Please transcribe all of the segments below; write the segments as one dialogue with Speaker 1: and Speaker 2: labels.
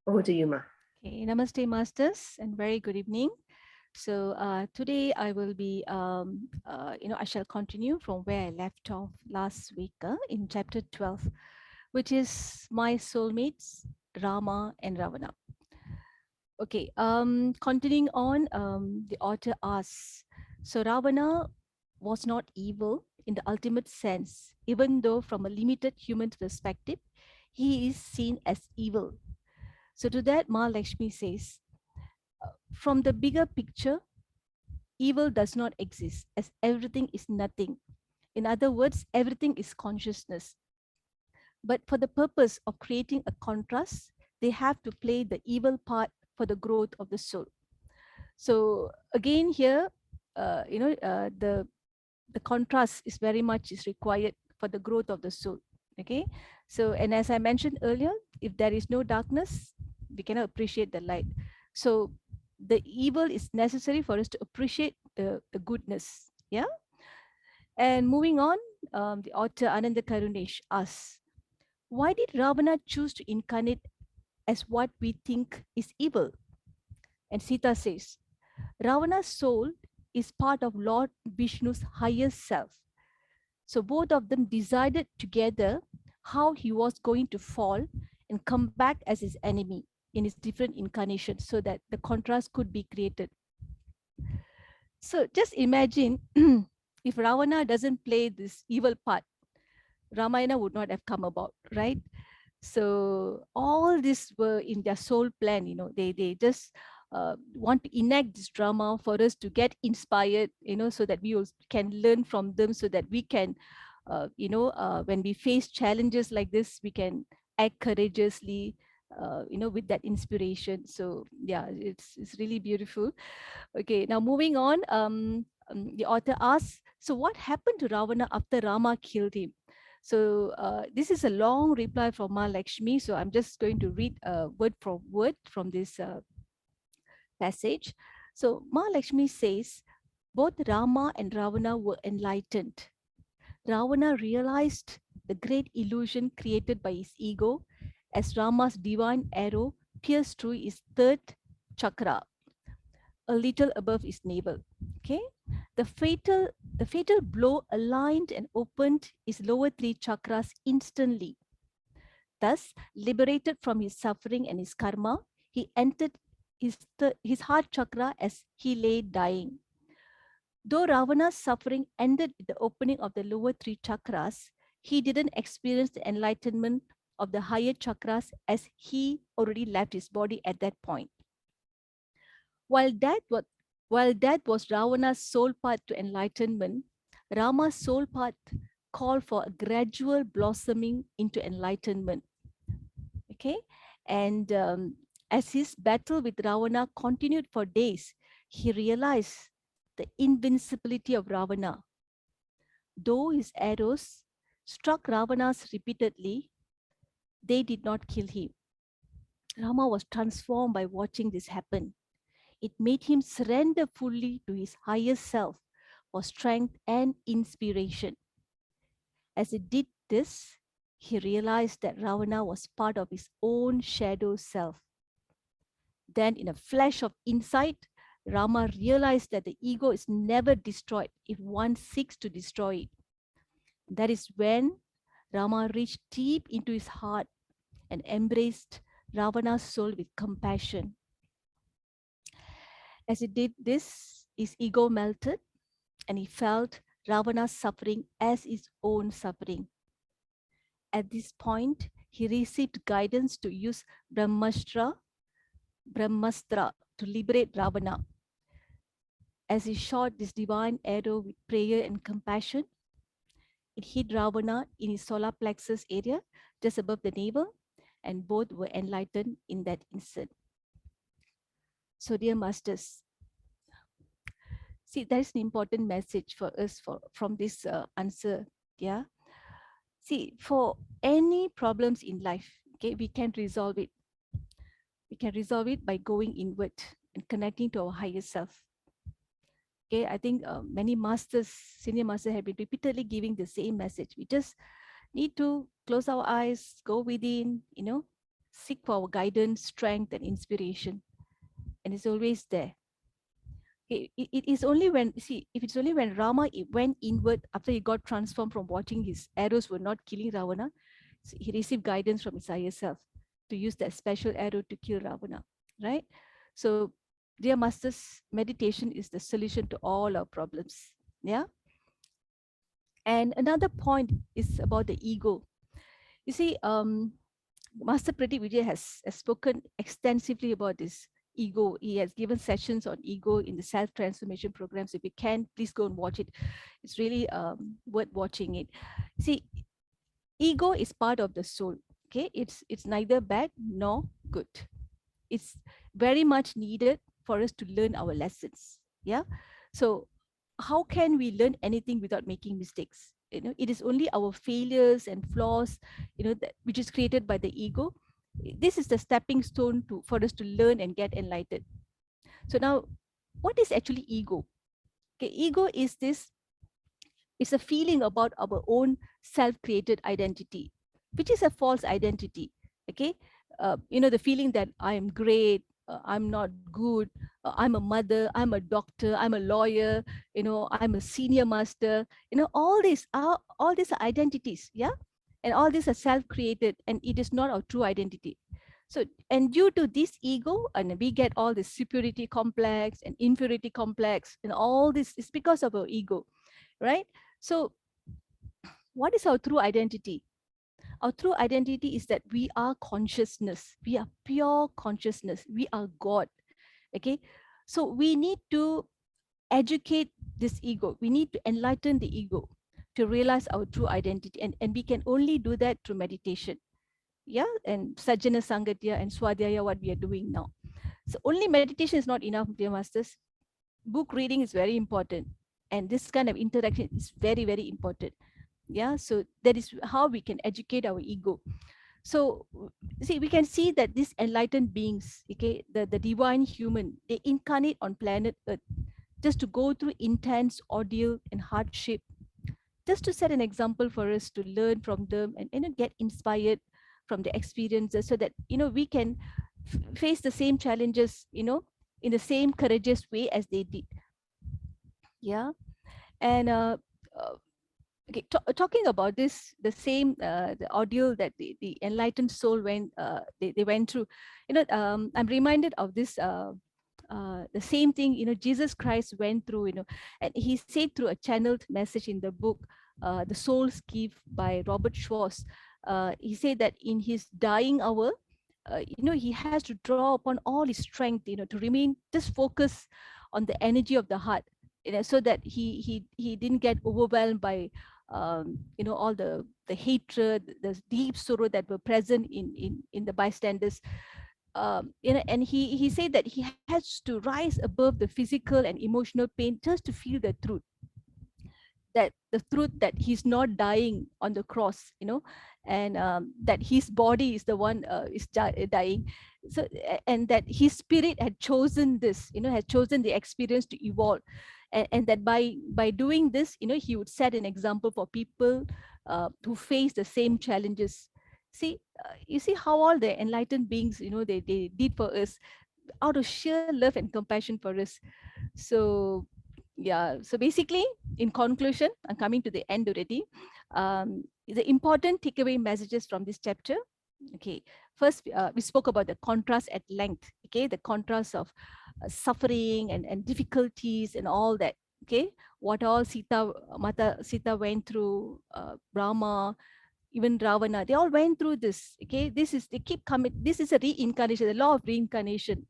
Speaker 1: Over to you, Ma.
Speaker 2: Okay, Namaste, Masters, and very good evening. So today I will be, I shall continue from where I left off last week in chapter 12, which is my soulmates, Rama and Ravana. Okay, continuing on, the author asks, so Ravana was not evil in the ultimate sense, even though from a limited human perspective, he is seen as evil. So to that, Ma Lakshmi says, from the bigger picture, evil does not exist as everything is nothing. In other words, everything is consciousness. But for the purpose of creating a contrast, they have to play the evil part for the growth of the soul. So again here, the contrast is very much is required for the growth of the soul. Okay, so and as I mentioned earlier, if there is no darkness, we cannot appreciate the light. So the evil is necessary for us to appreciate the goodness. Yeah. And moving on, the author Ananda Karunesh asks, why did Ravana choose to incarnate as what we think is evil? And Sita says, Ravana's soul is part of Lord Vishnu's higher self. So both of them decided together how he was going to fall and come back as his enemy in his different incarnations so that the contrast could be created. So just imagine if Ravana doesn't play this evil part, Ramayana would not have come about, right? So all this were in their soul plan, they just want to enact this drama for us to get inspired, so that we also can learn from them, so that we can, when we face challenges like this, we can act courageously, with that inspiration. So yeah, it's really beautiful. Okay, now moving on, the author asks, so what happened to Ravana after Rama killed him? So this is a long reply from Ma Lakshmi. So I'm just going to read word for word from this passage. So Ma Lakshmi says, both Rama and Ravana were enlightened. Ravana realized the great illusion created by his ego as Rama's divine arrow pierced through his third chakra, a little above his navel. Okay, the fatal blow aligned and opened his lower three chakras instantly. Thus, liberated from his suffering and his karma, he entered his heart chakra as he lay dying. Though Ravana's suffering ended with the opening of the lower three chakras, he didn't experience the enlightenment of the higher chakras as he already left his body at that point. While that was, while that was Ravana's soul path to enlightenment, Rama's soul path called for a gradual blossoming into enlightenment. Okay, and as his battle with Ravana continued for days, he realized the invincibility of Ravana. Though his arrows struck Ravana's repeatedly, they did not kill him. Rama was transformed by watching this happen. It made him surrender fully to his higher self for strength and inspiration. As he did this, he realized that Ravana was part of his own shadow self. Then, in a flash of insight, Rama realized that the ego is never destroyed if one seeks to destroy it. That is when Rama reached deep into his heart and embraced Ravana's soul with compassion. As he did this, his ego melted and he felt Ravana's suffering as his own suffering. At this point, he received guidance to use Brahmastra to liberate Ravana. As he shot this divine arrow with prayer and compassion, it hit Ravana in his solar plexus area, just above the navel, and both were enlightened in that instant. So, dear masters, see, that is an important message for us from this answer. Yeah. See, for any problems in life, okay, we can resolve it. We can resolve it by going inward and connecting to our higher self. Okay, I think many masters, senior masters have been repeatedly giving the same message. We just need to close our eyes, go within, seek for our guidance, strength, and inspiration. And it's always there. It is only when, see, if it's only when Rama went inward after he got transformed from watching his arrows were not killing Ravana, so he received guidance from his higher self to use that special arrow to kill Ravana, right? So, dear masters, meditation is the solution to all our problems. Yeah. And another point is about the ego. You see, Master Pradeep Vijay has spoken extensively about this ego. He has given sessions on ego in the self transformation programs. If you can, please go and watch it. It's really worth watching it. See, ego is part of the soul. Okay, it's neither bad nor good. It's very much needed for us to learn our lessons. Yeah. So how can we learn anything without making mistakes? You know, it is only our failures and flaws, which is created by the ego. This is the stepping stone to for us to learn and get enlightened. So now, what is actually ego? Okay, ego is this, it's a feeling about our own self-created identity, which is a false identity. Okay, the feeling that I am great, I'm not good, I'm a mother, I'm a doctor, I'm a lawyer, I'm a senior master. All these are identities, yeah, and all these are self-created, and it is not our true identity. So, and due to this ego, and we get all this superiority complex and inferiority complex, and all this is because of our ego, right? So, what is our true identity? Our true identity is that we are consciousness. We are pure consciousness. We are God. Okay. So, we need to educate this ego. We need to enlighten the ego to realize our true identity. And we can only do that through meditation. Yeah. And Sajjana Sangatya and Swadhyaya, what we are doing now. So, only meditation is not enough, dear masters. Book reading is very important. And this kind of interaction is very, very important. Yeah, so that is how we can educate our ego. So see, we can see that these enlightened beings, okay, the divine human, they incarnate on planet earth just to go through intense ordeal and hardship, just to set an example for us to learn from them, and get inspired from the experiences, so that we can face the same challenges, in the same courageous way as they did. Yeah. And uh, okay, talking about this, the same the ordeal that the enlightened soul went they went through, I'm reminded of this the same thing, Jesus Christ went through, and he said through a channeled message in the book, The Soul's Gift by Robert Schwartz. He said that in his dying hour, he has to draw upon all his strength, to remain just focused on the energy of the heart, so that he didn't get overwhelmed by all the hatred, the deep sorrow that were present in the bystanders. And he said that he has to rise above the physical and emotional pain just to feel the truth, that the truth that he's not dying on the cross, and that his body is the one is dying. So and that his spirit had chosen this, had chosen the experience to evolve, and that by doing this, he would set an example for people who face the same challenges. See, you see how all the enlightened beings, they did for us out of sheer love and compassion for us. So yeah, so basically, in conclusion, I'm coming to the end already. The important takeaway messages from this chapter. Okay, first we spoke about the contrast at length. Okay, the contrast of suffering and difficulties and all that. Okay, what all Mata Sita went through, Rama, even Ravana, they all went through this. Okay, they keep coming. This is a reincarnation, the law of reincarnation.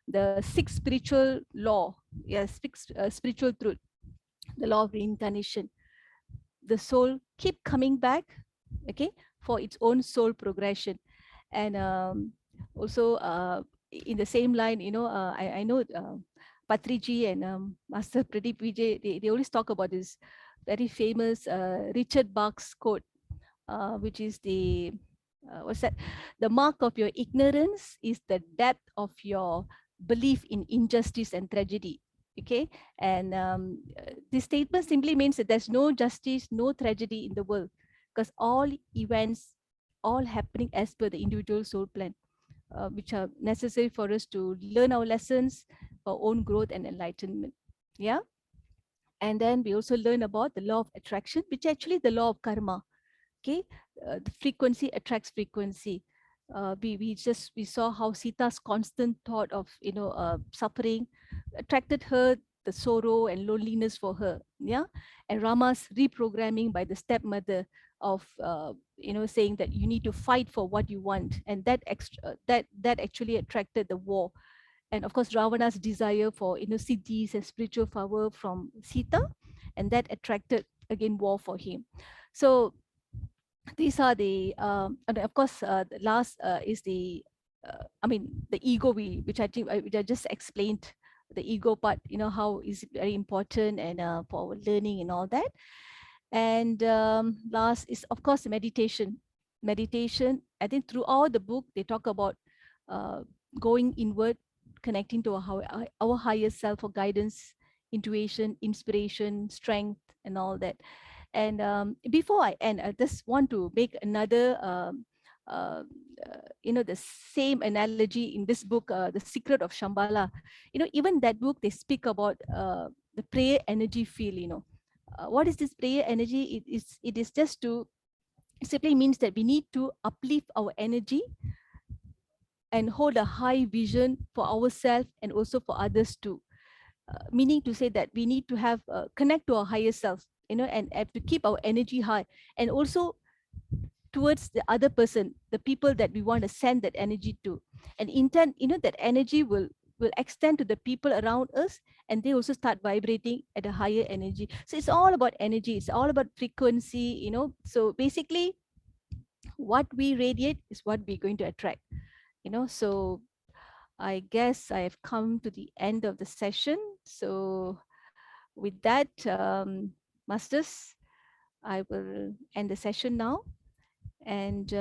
Speaker 2: The sixth spiritual law. Yes, spiritual truth, the law of reincarnation. The soul keep coming back, okay, for its own soul progression. And also in the same line, I know Patriji and Master Pradeep Vijay, they always talk about this very famous Richard Bach's quote, which is what's that? The mark of your ignorance is the depth of your belief in injustice and tragedy. Okay, and this statement simply means that there's no justice, no tragedy in the world, because all events all happening as per the individual soul plan, which are necessary for us to learn our lessons, our own growth and enlightenment. Yeah. And then we also learn about the law of attraction, which is actually the law of karma. Okay. The frequency attracts frequency. We saw how Sita's constant thought of suffering attracted her the sorrow and loneliness for her. Yeah. And Rama's reprogramming by the stepmother of saying that you need to fight for what you want, and that actually attracted the war. And of course Ravana's desire for siddhis and spiritual power from Sita, and that attracted again war for him. So these are the and of course the last is the the ego, which I think which I just explained, the ego part, how is it very important, and for our learning and all that. And last is of course meditation. I think throughout the book they talk about uh, going inward, connecting to our higher self for guidance, intuition, inspiration, strength, and all that. And before I end, I just want to make another uh, the same analogy in this book, The Secret of Shambhala. Even that book, they speak about the prayer energy field. What is this prayer energy? It is just to, it simply means that we need to uplift our energy and hold a high vision for ourselves and also for others too. Meaning to say that we need to have connect to our higher self, and have to keep our energy high, and also towards the other person, the people that we want to send that energy to. And intent, that energy will extend to the people around us, and they also start vibrating at a higher energy. So it's all about energy, it's all about frequency. So basically what we radiate is what we're going to attract. So I guess I have come to the end of the session. So with that, masters, I will end the session now. And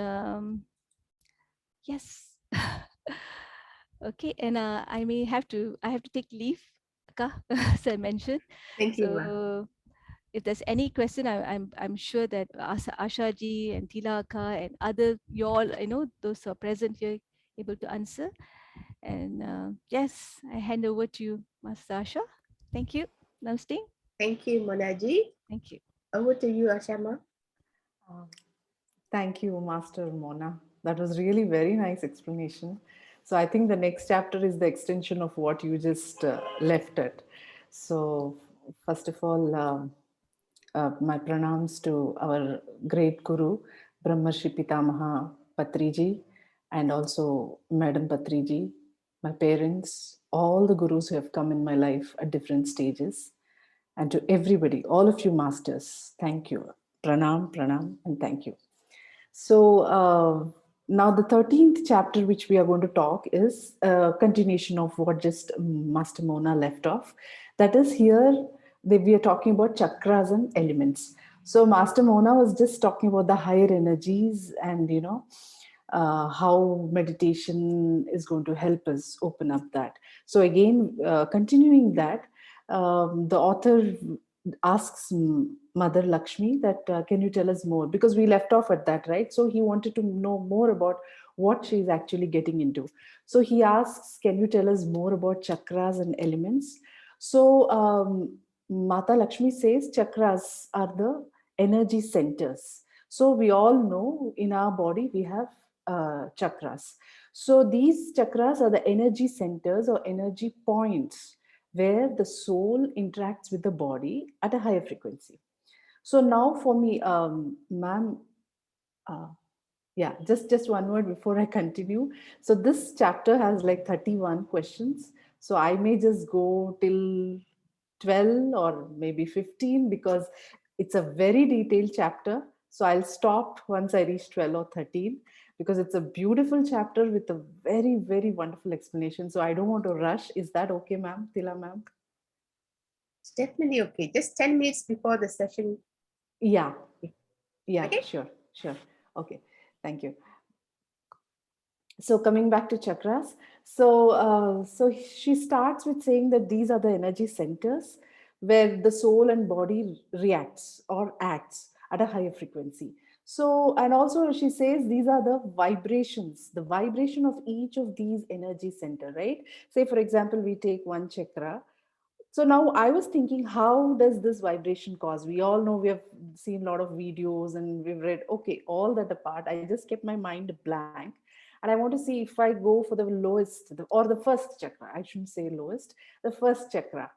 Speaker 2: yes. Okay, and I have to take leave, Akka, as I mentioned.
Speaker 1: Thank you, Ma.
Speaker 2: So if there's any question, I'm sure that Asha ji and Tila Akka and other you all, those who are present here, able to answer. And yes, I hand over to you, Master Asha. Thank you. Namaste.
Speaker 1: Thank you, Monaji.
Speaker 2: Thank you.
Speaker 1: Over to you, Ashama.
Speaker 3: Uh, Thank you, Master Mona. That was really very nice explanation. So I think the next chapter is the extension of what you just left at. So first of all, my pranams to our great Guru, Brahmarshi Pitamaha Patriji, and also Madam Patriji, my parents, all the Gurus who have come in my life at different stages, and to everybody, all of you masters, thank you. Pranam, pranam, and thank you. So now the 13th chapter which we are going to talk is a continuation of what just Master Mona left off. That is here we are talking about chakras and elements. So Master Mona was just talking about the higher energies and how meditation is going to help us open up that. So again, continuing that, the author asks Mother Lakshmi that can you tell us more, because we left off at that, right? So he wanted to know more about what she is actually getting into. So he asks, can you tell us more about chakras and elements? So Mata Lakshmi says chakras are the energy centers. So we all know in our body we have chakras. So these chakras are the energy centers or energy points where the soul interacts with the body at a higher frequency. So now for me, ma'am, uh, yeah, just one word before I continue. So this chapter has like 31 questions. So I may just go till 12 or maybe 15 because it's a very detailed chapter. So I'll stop once I reach 12 or 13 because it's a beautiful chapter with a very, very wonderful explanation. So I don't want to rush. Is that okay, ma'am? Tila, ma'am?
Speaker 1: It's definitely okay. Just 10 minutes before the session.
Speaker 3: Yeah, yeah,
Speaker 1: Okay?
Speaker 3: sure, sure. Okay, thank you. So coming back to chakras, so she starts with saying that these are the energy centers where the soul and body reacts or acts at a higher frequency. So, and also she says these are the vibrations, the vibration of each of these energy center, right? Say, for example, we take one chakra. So now I was thinking, how does this vibration cause? We all know, we have seen a lot of videos and we've read, okay, all that apart. I just kept my mind blank. And I want to see if I go for the lowest or the first chakra. I shouldn't say lowest, the first chakra.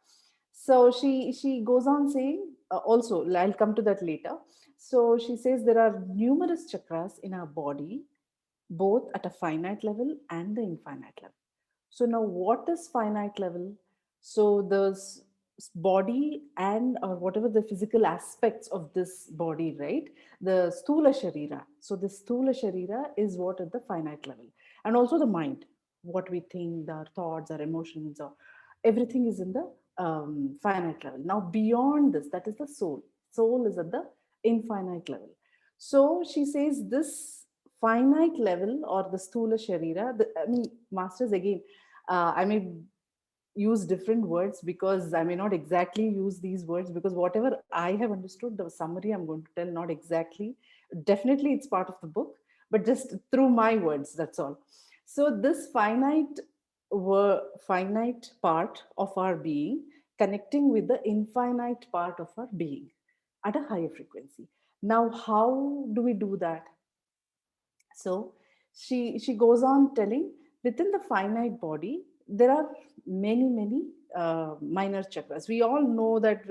Speaker 3: So she goes on saying, also, I'll come to that later. So she says there are numerous chakras in our body, both at a finite level and the infinite level. So now what is finite level? So the body and or whatever the physical aspects of this body, right? The stula sharira. So the stula sharira is what at the finite level. And also the mind, what we think, our thoughts, our emotions, or everything is in the finite level. Now beyond this, that is the soul. Soul is at the infinite level. So she says this finite level or the stula sharira, I mean, masters again, I may use different words because I may not exactly use these words, because whatever I have understood, the summary I'm going to tell, not exactly, definitely it's part of the book, but just through my words, that's all. So this finite part of our being connecting with the infinite part of our being at a higher frequency. Now, how do we do that? So she goes on telling, within the finite body there are many minor chakras. We all know that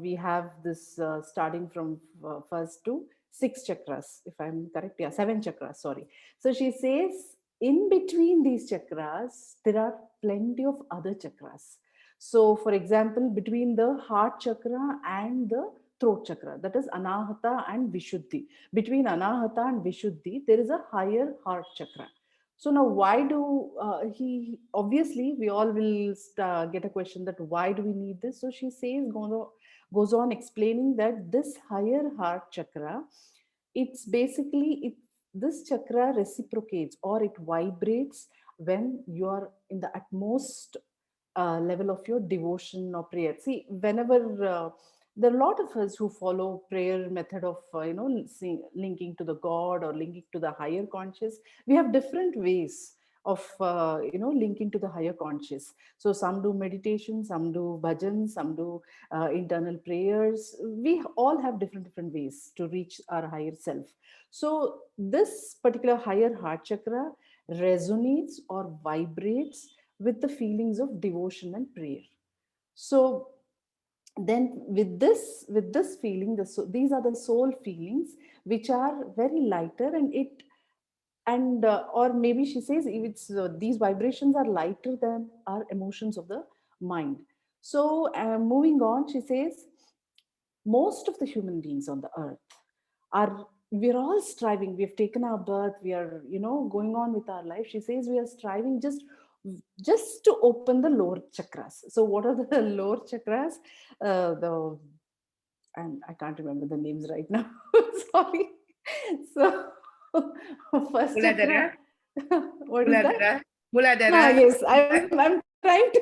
Speaker 3: we have this starting from first to six chakras, if I'm correct. Yeah, seven chakras. Sorry. So she says in between these chakras there are plenty of other chakras. So, for example, between the heart chakra and the throat chakra, that is Anahata and Vishuddhi. Between Anahata and Vishuddhi, there is a higher heart chakra. So now, why do he? Obviously, we all will get a question that why do we need this? So she says, goes on explaining that this higher heart chakra, it's basically this chakra reciprocates or it vibrates when you are in the utmost level of your devotion or prayer. See, whenever there are a lot of us who follow prayer method of linking to the God or linking to the higher conscious. We have different ways of linking to the higher conscious. So some do meditation, some do bhajan, some do internal prayers. We all have different ways to reach our higher self. So this particular higher heart chakra resonates or vibrates with the feelings of devotion and prayer. So then with this feeling, these are the soul feelings which are very lighter, and it and or maybe she says it's these vibrations are lighter than our emotions of the mind. So moving on, she says most of the human beings on the earth are, we're all striving, we've taken our birth, we are going on with our life. She says we are striving just to open the lower chakras. So what are the lower chakras? The And I can't remember the names right now. Sorry. So first
Speaker 1: Muladhara,
Speaker 3: chakra, what is that?
Speaker 1: Muladhara, Muladhara.
Speaker 3: Yes, I'm trying to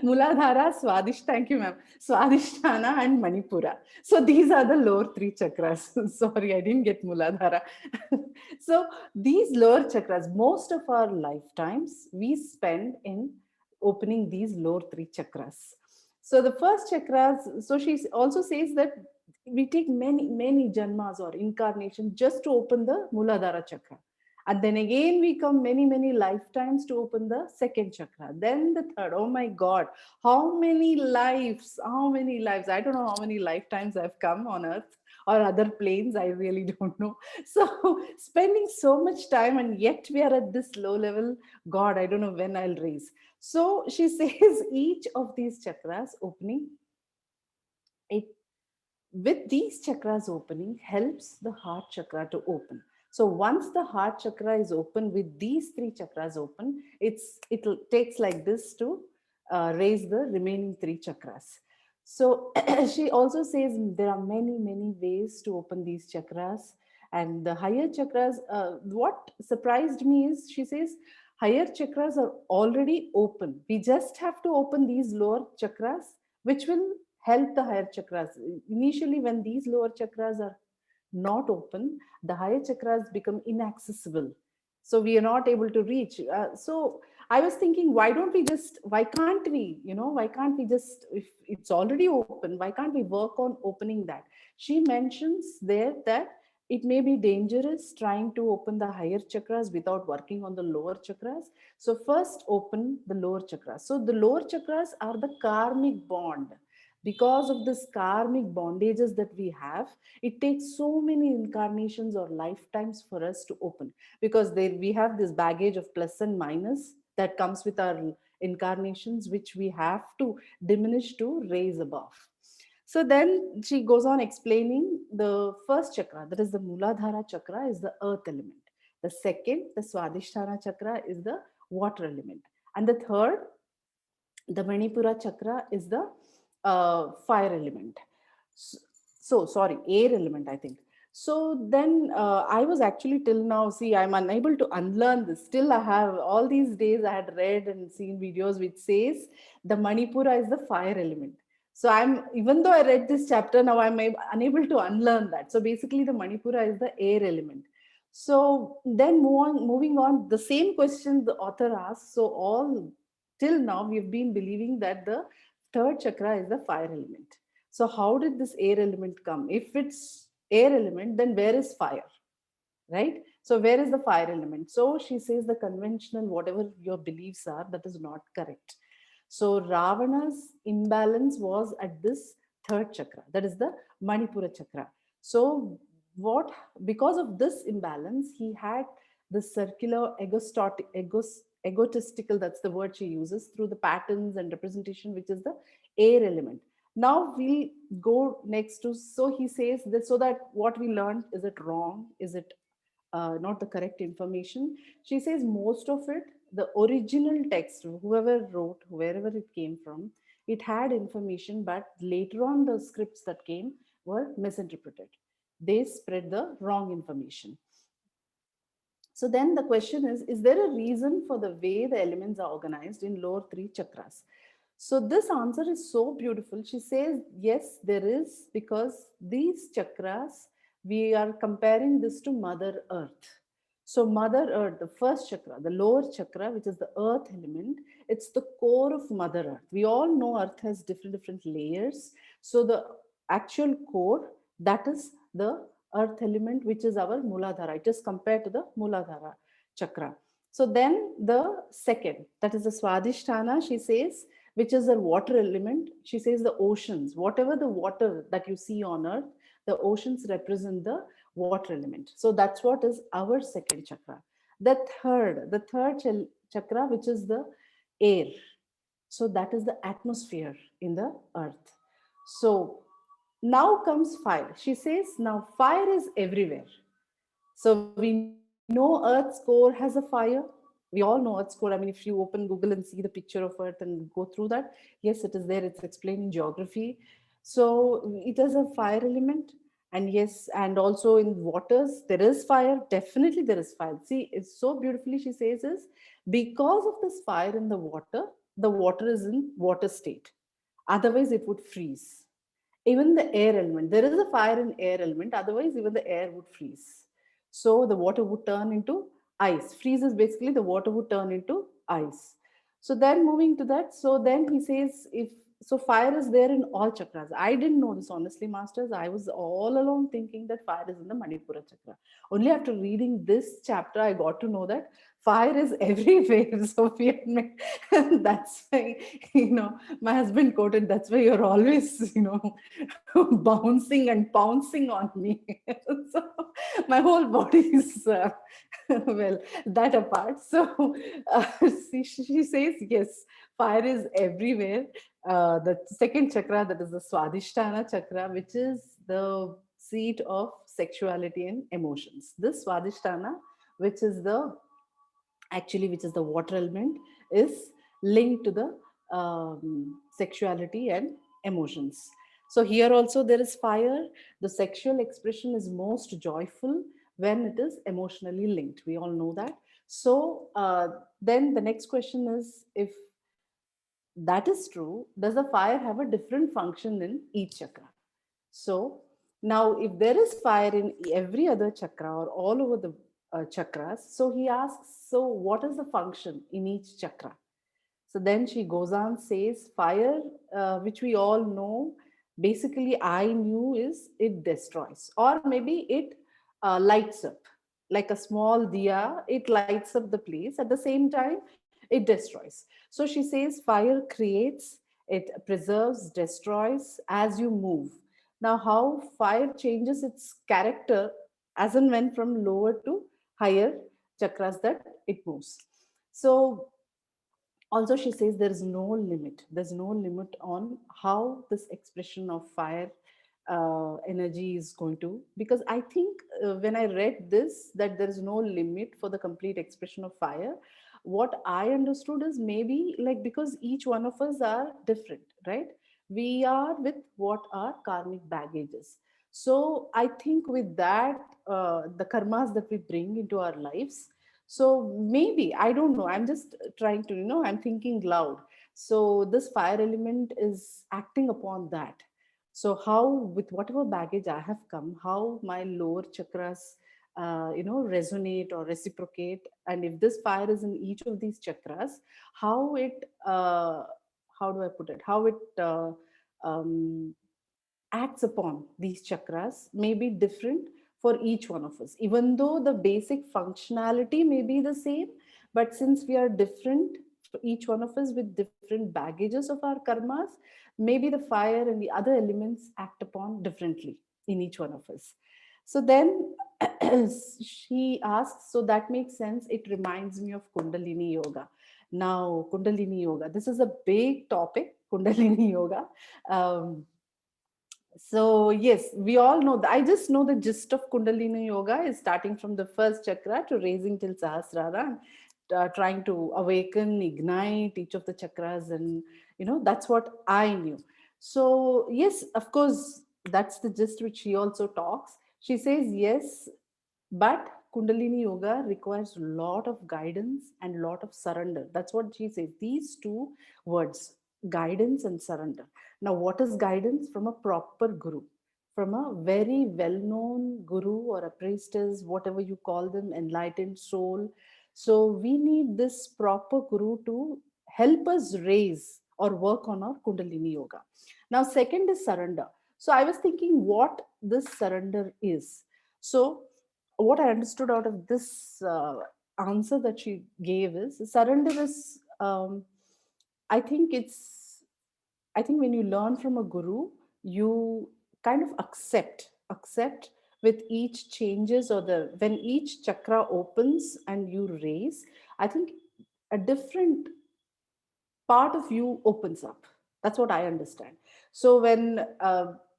Speaker 3: Muladhara, Swadish, thank you, ma'am. Swadhisthana and Manipura. So these are the lower three chakras. Sorry, I didn't get Muladhara. So these lower chakras, most of our lifetimes we spend in opening these lower three chakras. So the first chakras, so she also says that we take many janmas or incarnation just to open the Muladhara chakra. And then again, we come many lifetimes to open the second chakra. Then the third. Oh my God. How many lives? How many lives? I don't know how many lifetimes I've come on earth or other planes. I really don't know. So spending so much time, and yet we are at this low level. God, I don't know when I'll raise. So she says each of these chakras opening, it with these chakras opening helps the heart chakra to open. So once the heart chakra is open, with these three chakras open, it takes like this to raise the remaining three chakras. So she also says there are many ways to open these chakras. And the higher chakras, what surprised me is she says higher chakras are already open. We just have to open these lower chakras, which will help the higher chakras. Initially, when these lower chakras are not open, the higher chakras become inaccessible. So we are not able to reach. So I was thinking, why can't we, why can't we just, if it's already open, why can't we work on opening that? She mentions there that it may be dangerous trying to open the higher chakras without working on the lower chakras. So first open the lower chakras. So the lower chakras are the karmic bond. Because of this karmic bondages that we have, it takes so many incarnations or lifetimes for us to open, because we have this baggage of plus and minus that comes with our incarnations, which we have to diminish to raise above. So then she goes on explaining the first chakra, that is the Muladhara chakra, is the earth element. The second, the Swadhisthana chakra, is the water element. And the third, the Manipura chakra, is the fire element. Sorry, air element, I think. So then I was actually till now, see, I'm unable to unlearn this. Still, I have all these days I had read and seen videos which says the Manipura is the fire element. So I'm, even though I read this chapter, now I'm unable to unlearn that. So basically, the Manipura is the air element. So then moving on, the same question the author asks. So all till now, we've been believing that the third chakra is the fire element. So how did this air element come? If it's air element, then where is fire? Right? So where is the fire element? So she says the conventional, whatever your beliefs are, that is not correct. So Ravana's imbalance was at this third chakra, that is the Manipura chakra. So what, because of this imbalance, he had the circular egotistical, that's the word she uses, through the patterns and representation, which is the air element. Now we'll go next to, so he says that, so that what we learned, is it wrong, is it not the correct information? She says most of it, the original text, whoever wrote, wherever it came from, it had information, but later on the scripts that came were misinterpreted. They spread the wrong information. So then the question is there a reason for the way the elements are organized in lower three chakras? So this answer is so beautiful. She says, yes, there is, because these chakras, we are comparing this to Mother Earth. So Mother Earth, the first chakra, the lower chakra, which is the earth element, it's the core of Mother Earth. We all know Earth has different layers. So the actual core, that is the earth element, which is our Muladhara. It is compared to the Muladhara chakra. So then the second, that is the Swadhisthana, she says, which is the water element. She says the oceans, whatever the water that you see on earth, the oceans represent the water element. So that's what is our second chakra. The third chakra, which is the air. So that is the atmosphere in the earth. So now comes fire. She says now fire is everywhere. So we know Earth's core has a fire. We all know Earth's core. I mean, if you open Google and see the picture of Earth and go through that, yes, it is there. It's explained in geography. So it has a fire element. And yes, and also in waters, there is fire. Definitely there is fire. See, it's so beautifully she says is, because of this fire in the water is in water state. Otherwise, it would freeze. Even the air element, there is a fire in air element, otherwise even the air would freeze. So the water would turn into ice. Freeze is basically the water would turn into ice. So then moving to that, so then he says, if so fire is there in all chakras. I didn't know this, honestly, masters. I was all along thinking that fire is in the Manipura chakra. Only after reading this chapter I got to know that fire is everywhere. So that's why, my husband quoted, that's why you're always, bouncing and pouncing on me. So my whole body is, well, that apart. So she says, yes, fire is everywhere. The second chakra, that is the Swadhisthana chakra, which is the seat of sexuality and emotions. This Swadhisthana, which is the which is the water element, is linked to the sexuality and emotions. So here also there is fire. The sexual expression is most joyful when it is emotionally linked. We all know that. So then the next question is, if that is true, does the fire have a different function in each chakra? So Now, if there is fire in every other chakra or all over the chakras, so he asks, so what is the function in each chakra? So then she goes on, says, fire, which we all know, basically I knew is it destroys, or maybe it lights up like a small diya, it lights up the place. At the same time, it destroys. So she says, fire creates, it preserves, destroys as you move. Now, how fire changes its character as and when from lower to higher chakras that it moves. So also she says there's no limit on how this expression of fire energy is going to, because I think when I read this that there is no limit for the complete expression of fire, what I understood is maybe like because each one of us are different, right? We are with what are karmic baggages. So I think with that, the karmas that we bring into our lives, so maybe, I don't know, I'm just trying to, I'm thinking loud. So this fire element is acting upon that. So how, with whatever baggage I have come, how my lower chakras, resonate or reciprocate, and if this fire is in each of these chakras, how it, how do I put it? How it um, acts upon these chakras may be different for each one of us, even though the basic functionality may be the same. But since we are different, for each one of us with different baggages of our karmas, maybe the fire and the other elements act upon differently in each one of us. So then she asks, so that makes sense. It reminds me of Kundalini Yoga. Now, Kundalini Yoga, this is a big topic, Kundalini Yoga. Um, so yes, we all know that. I just know the gist of Kundalini Yoga is starting from the first chakra to raising till Sahasrara, and trying to awaken, ignite each of the chakras, and that's what I knew. So yes, of course, that's the gist which she also talks. She says yes, but Kundalini Yoga requires a lot of guidance and a lot of surrender. That's what she says. These two words, guidance and surrender. Now, what is guidance? From a proper guru, from a very well known guru or a priestess, whatever you call them, enlightened soul. So, we need this proper guru to help us raise or work on our Kundalini Yoga. Now, second is surrender. So, I was thinking what this surrender is. So, what I understood out of this answer that she gave is surrender is, I think it's, I think when you learn from a guru, you kind of accept with each changes, or the when each chakra opens and you raise, I think a different part of you opens up. That's what I understand. So when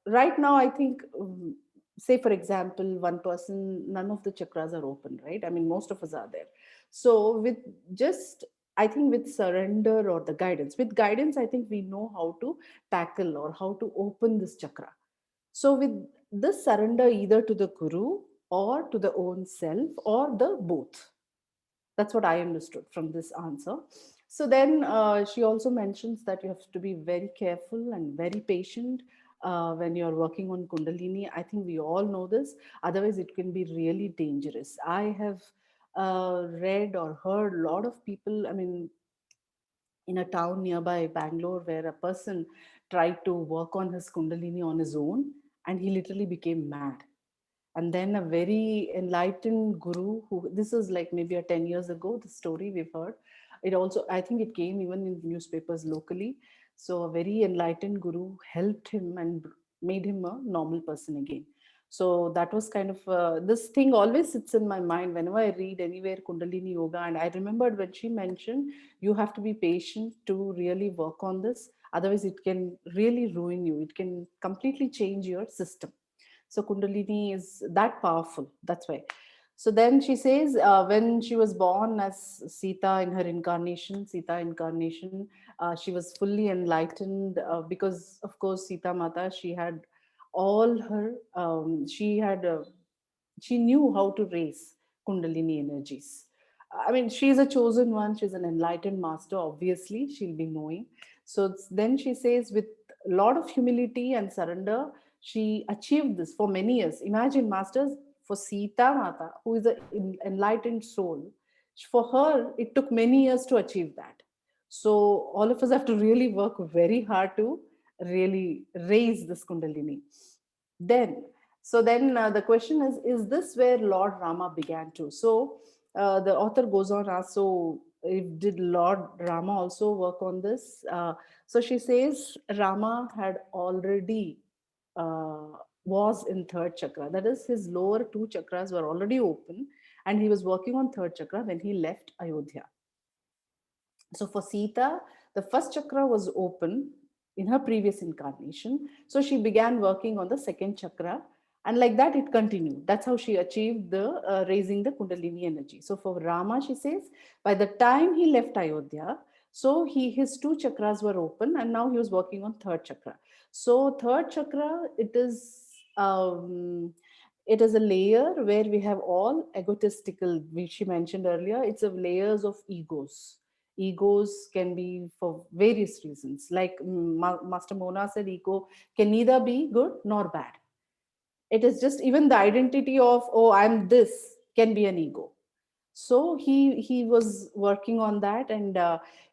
Speaker 3: right now I think, say for example, one person, none of the chakras are open, right? I mean, most of us are there. So with just, I think with surrender or the guidance, with guidance, I think we know how to tackle or how to open this chakra. So with this surrender, either to the guru or to the own self or the both. That's what I understood from this answer. So then she also mentions that you have to be very careful and very patient when you're working on Kundalini. I think we all know this. Otherwise, it can be really dangerous. I have read or heard a lot of people, I mean, in a town nearby Bangalore, where a person tried to work on his Kundalini on his own, and he literally became mad. And then a very enlightened guru, who, this is like maybe a 10 years ago, the story we've heard. It also, I think it came even in newspapers locally. So a very enlightened guru helped him and made him a normal person again. So that was kind of, this thing always sits in my mind whenever I read anywhere Kundalini Yoga. And I remembered when she mentioned you have to be patient to really work on this, otherwise it can really ruin you, it can completely change your system. So Kundalini is that powerful. That's why. So then she says, when she was born as Sita in her incarnation, Sita incarnation, she was fully enlightened because, of course, Sita Mata, she had all her, she knew how to raise Kundalini energies. I mean, she's a chosen one. She's an enlightened master. Obviously, she'll be knowing. So then she says, with a lot of humility and surrender, She achieved this for many years. Imagine, masters, for Sita Mata, who is an enlightened soul, for her, it took many years to achieve that. So all of us have to really work very hard to really raise this Kundalini. Then, the question is this where Lord Rama began to? So the author goes on, asks, so did Lord Rama also work on this? So she says Rama had already uh, was in third chakra. That is, his lower two chakras were already open, and he was working on third chakra when he left Ayodhya. So for Sita, the first chakra was open in her previous incarnation. So she began working on the second chakra. And like that, it continued. That's how she achieved the raising the Kundalini energy. So for Rama, she says, by the time he left Ayodhya, so his two chakras were open, and now he was working on third chakra. So third chakra, it is a layer where we have all egotistical, which she mentioned earlier. It's of layers of egos. Egos can be for various reasons. Like Master Mona said, ego can neither be good nor bad. It is just even the identity of, oh, I'm this, can be an ego. So he was working on that, and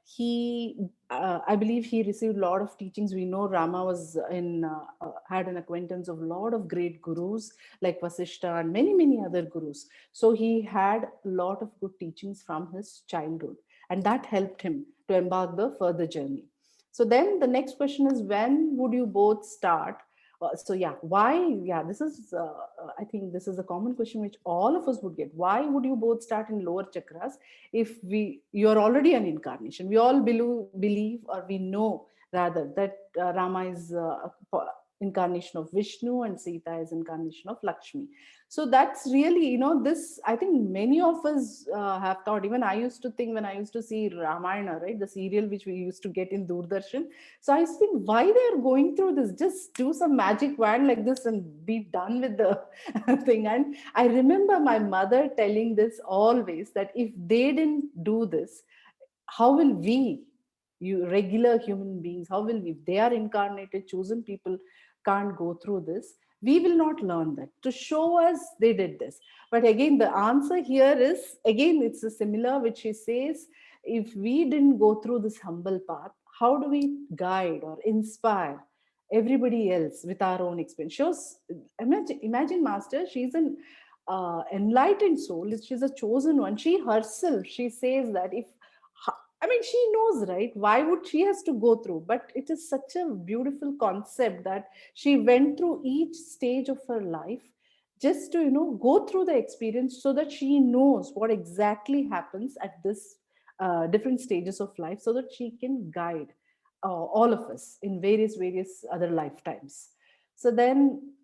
Speaker 3: he I believe he received a lot of teachings. We know Rama was in had an acquaintance of a lot of great gurus like Vasishta and many other gurus. So he had a lot of good teachings from his childhood, and that helped him to embark the further journey. So then the next question is, when would you both start? So yeah, why? Yeah, this is I think this is a common question which all of us would get. Why would you both start in lower chakras if you're already an incarnation? We all believe, or we know rather, that Rama is incarnation of Vishnu and Sita is incarnation of Lakshmi. So that's really, this, I think many of us have thought. Even I used to think, when I used to see Ramayana, right, the serial which we used to get in Doordarshan. So I think, why they're going through this? Just do some magic wand like this and be done with the thing. And I remember my mother telling this always, that if they didn't do this, how will we, you regular human beings, how will we, if they are incarnated, chosen people, can't go through this? We will not learn that. To show us they did this. But again, the answer here is, again, it's a similar, which she says, if we didn't go through this humble path, how do we guide or inspire everybody else with our own experience? Shows, imagine, master, she's an enlightened soul, she's a chosen one. She herself, she says that if, I mean, she knows, right? Why would she has to go through? But it is such a beautiful concept that she went through each stage of her life just to, go through the experience, so that she knows what exactly happens at this different stages of life, so that she can guide all of us in various other lifetimes. So then,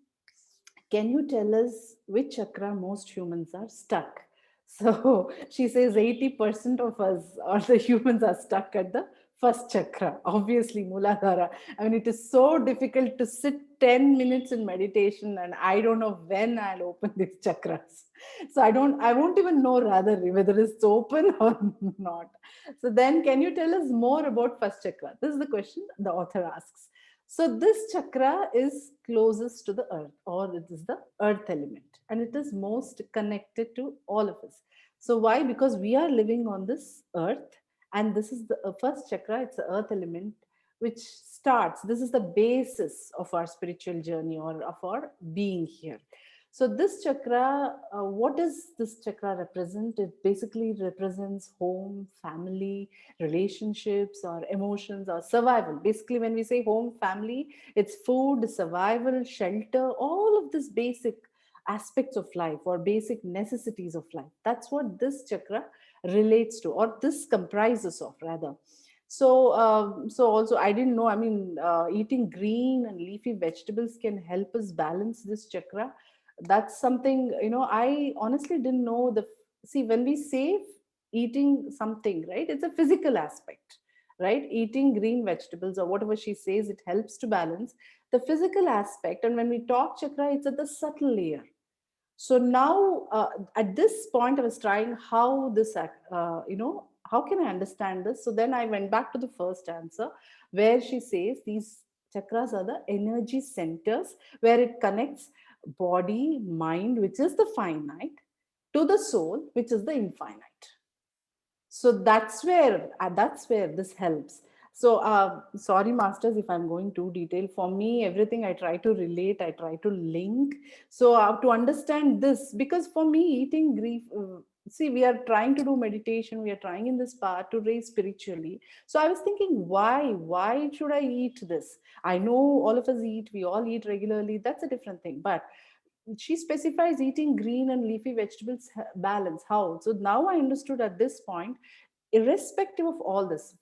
Speaker 3: can you tell us which chakra most humans are stuck? So she says 80% of us, or the humans, are stuck at the first chakra, obviously Muladhara. I mean, it is so difficult to sit 10 minutes in meditation, and I don't know when I'll open these chakras. So I won't even know rather whether it's open or not. So then, can you tell us more about first chakra? This is the question the author asks. So this chakra is closest to the earth, or it is the earth element, and it is most connected to all of us. So why? Because we are living on this earth, and this is the first chakra. It's the earth element, which starts. This is the basis of our spiritual journey, or of our being here. So this chakra, what does this chakra represent? It basically represents home, family, relationships, or emotions, or survival. Basically, when we say home, family, it's food, survival, shelter, all of this basic aspects of life, or basic necessities of life. That's what this chakra relates to, or this comprises of, rather. So so also, I didn't know, I mean, eating green and leafy vegetables can help us balance this chakra. That's something, I honestly didn't know. See, when we say eating something, right, it's a physical aspect, right? Eating green vegetables, or whatever she says, it helps to balance the physical aspect. And when we talk chakra, it's at the subtle layer. So now, at this point, I was trying how this how can I understand this? So then I went back to the first answer, where she says these Chakras are the energy centers where it connects body, mind, which is the finite, to the soul, which is the infinite. So that's where this helps. So sorry masters if I'm going too detailed. For me, everything I try to relate, I try to link. So to understand this, because for me, eating grief, see, we are trying to do meditation, we are trying in this part to raise spiritually. So I was thinking, why should I eat this? I know all of us eat, we all eat regularly, that's a different thing, but she specifies eating green and leafy vegetables balance. How? So now I understood at this point, irrespective of all this,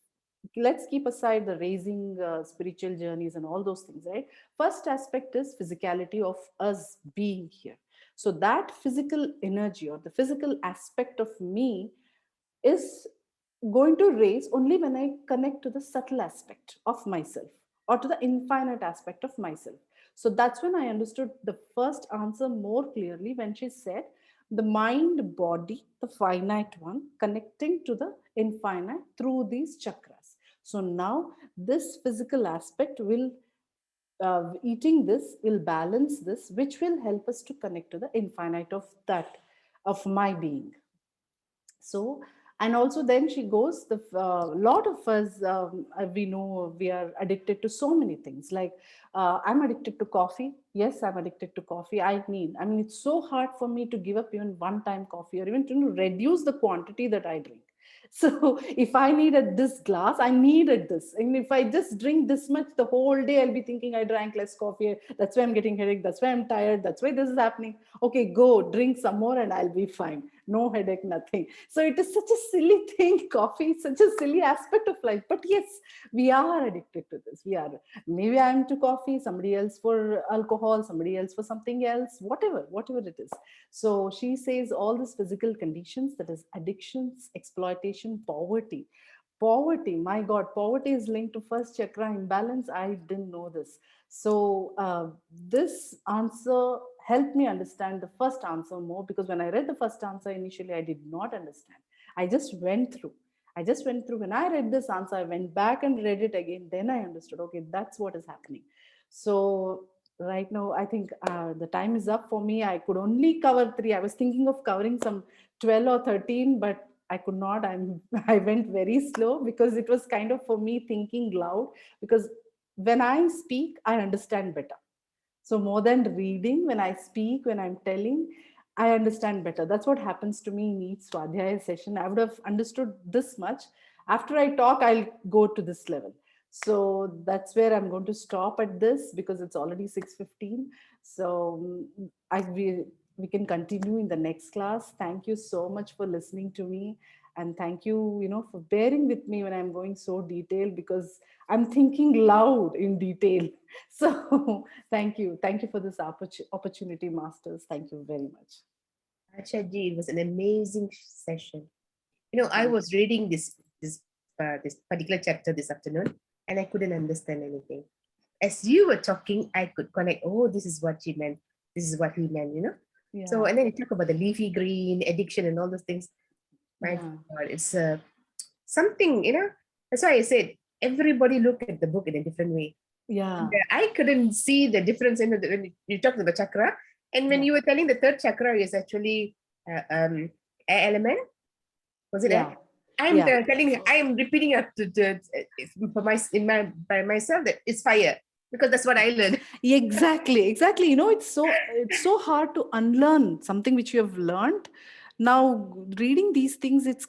Speaker 3: let's keep aside the raising spiritual journeys and all those things, right? First aspect is physicality of us being here. So that physical energy or the physical aspect of me is going to raise only when I connect to the subtle aspect of myself or to the infinite aspect of myself. So that's when I understood the first answer more clearly when she said the mind body, the finite one, connecting to the infinite through these chakras. So now this physical aspect will, eating this will balance this, which will help us to connect to the infinite of that, of my being. So, and also then she goes, the lot of us, we know we are addicted to so many things, like I'm addicted to coffee. Yes, I'm addicted to coffee. I mean it's so hard for me to give up even one time coffee, or even to reduce the quantity that I drink. So if I needed this glass, I needed this. And if I just drink this much the whole day, I'll be thinking I drank less coffee. That's why I'm getting headache. That's why I'm tired. That's why this is happening. Okay, go drink some more and I'll be fine. No headache, nothing. So it is such a silly thing, coffee, such a silly aspect of life. But yes, we are addicted to this. We are. Maybe I'm to coffee, somebody else for alcohol, somebody else for something else, whatever it is. So she says all these physical conditions, that is addictions, exploitation, poverty. Poverty, my God, poverty is linked to first chakra imbalance. I didn't know this. So this answer helped me understand the first answer more, because when I read the first answer initially, I did not understand. I just went through. I just went through. When I read this answer, I went back and read it again. Then I understood, okay, that's what is happening. So right now, I think the time is up for me. I could only cover 3. I was thinking of covering some 12 or 13, but I could not. I went very slow because it was kind of for me thinking loud, because when I speak, I understand better. So more than reading, when I speak, when I'm telling, I understand better. That's what happens to me in each Swadhyaya session. I would have understood this much. After I talk, I'll go to this level. So that's where I'm going to stop at this, because it's already 6:15. So we can continue in the next class. Thank you so much for listening to me. And thank you, for bearing with me when I'm going so detailed, because I'm thinking loud in detail. So thank you. Thank you for this opportunity, Masters. Thank you very much.
Speaker 1: Achaji, it was an amazing session. I
Speaker 3: Thank
Speaker 1: was reading this particular chapter this afternoon, and I couldn't understand anything. As you were talking, I could connect. Oh, this is what she meant. This is what he meant.
Speaker 3: you.
Speaker 1: So,
Speaker 3: Yeah.
Speaker 1: and then you talk about the leafy green addiction and all those things. My
Speaker 3: Yeah.
Speaker 1: God, it's something. That's why I said everybody look at the book in a different way.
Speaker 3: Yeah.
Speaker 1: I couldn't see the difference when you talked about chakra, and when
Speaker 3: Yeah.
Speaker 1: you were telling the third chakra is actually air element. Was it air?
Speaker 3: Yeah.
Speaker 1: I'm
Speaker 3: Yeah.
Speaker 1: telling, I am repeating it by myself that it's fire, because that's what I learned.
Speaker 3: Exactly. Exactly. It's so hard to unlearn something which you have learned. Now reading these things, it's